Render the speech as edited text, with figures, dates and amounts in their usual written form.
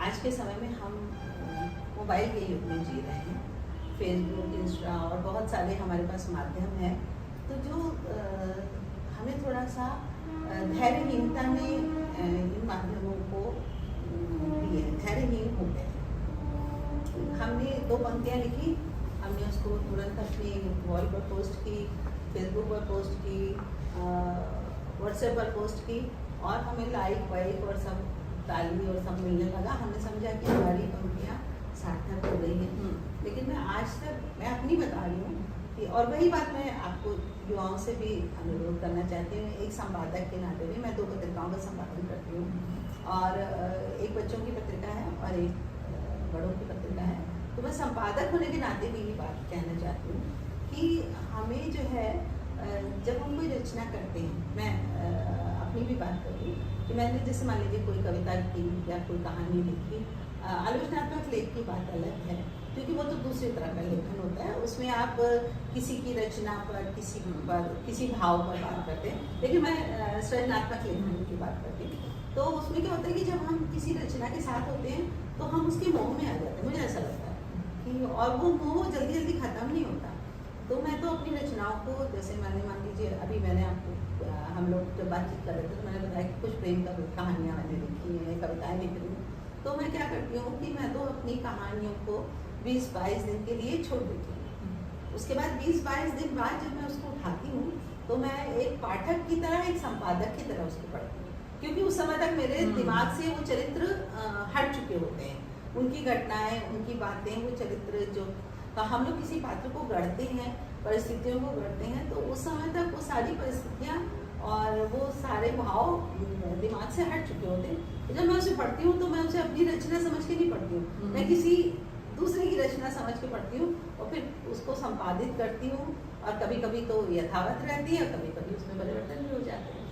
आज के समय में हम मोबाइल के युग में जी रहे हैं। फेसबुक, इंस्टा और बहुत सारे हमारे पास माध्यम हैं। तो जो हमें थोड़ा सा धैर्यहीनता ने इन माध्यमों को दी है, धैर्यहीन हो गए। हमने 2 पंक्तियाँ लिखी, हमने उसको तुरंत अपने वॉल पर पोस्ट की, फेसबुक पर पोस्ट की, व्हाट्सएप पर पोस्ट की और हमें लाइक वाइक और सब ताली और सब मिलने लगा। हमने समझा कि हमारी पंक्तियाँ सार्थक हो गई हैं। लेकिन मैं आज तक मैं अपनी बता रही हूँ कि, और वही बात मैं आपको युवाओं से भी अनुरोध करना चाहती हूँ। एक संपादक के नाते भी मैं 2 पत्रिकाओं का संपादन करती हूँ और एक बच्चों की पत्रिका है और एक बड़ों की पत्रिका है। तो मैं संपादक होने के नाते भी ये बात कहना चाहती हूँ कि हमें जो है जब हम कोई रचना करते हैं, मैं अपनी भी बात करूँ कि मैंने जैसे मान लीजिए कोई कविता की या कोई कहानी लिखी, आलोचनात्मक लेख की बात अलग है क्योंकि वो तो दूसरी तरह का लेखन होता है। उसमें आप किसी की रचना पर, किसी भाव पर बात करते हैं, लेकिन मैं सृजनात्मक लेखन की बात करती हूँ। तो उसमें क्या होता है कि जब हम किसी रचना के साथ होते हैं तो हम उसके मोह में आ जाते हैं, मुझे ऐसा लगता है कि, और वो मोह जल्दी जल्दी ख़त्म नहीं होता। तो मैं तो अपनी रचनाओं को, जैसे मैंने मान लीजिए अभी मैंने आपको हम लोग जब बातचीत कर रहे थे तो मैंने बताया कि कुछ प्रेम कहानियाँ मैंने लिखी हैं, कविताएँ लिख रही हूँ। तो मैं क्या करती हूँ कि मैं तो अपनी कहानियों को 20-22 दिन के लिए छोड़ देती हूँ। उसके बाद 20-22 दिन बाद जब मैं उसको उठाती हूँ तो मैं एक पाठक की तरह, एक संपादक की तरह उसको पढ़ती हूँ, क्योंकि उस समय तक मेरे दिमाग से वो चरित्र हट चुके होते हैं। उनकी घटनाएं, उनकी बातें, वो चरित्र जो हम लोग किसी पात्र को गढ़ते हैं, परिस्थितियों को गढ़ते हैं, तो उस समय तक वो सारी परिस्थितियाँ और वो सारे भाव दिमाग से हट चुके होते हैं। जब मैं उसे पढ़ती हूँ तो मैं उसे अपनी रचना समझ के नहीं पढ़ती हूँ, मैं किसी दूसरे की रचना समझ के पढ़ती हूँ और फिर उसको संपादित करती हूँ। और कभी कभी तो यथावत रहती है, कभी कभी उसमें परिवर्तन भी हो जाते हैं।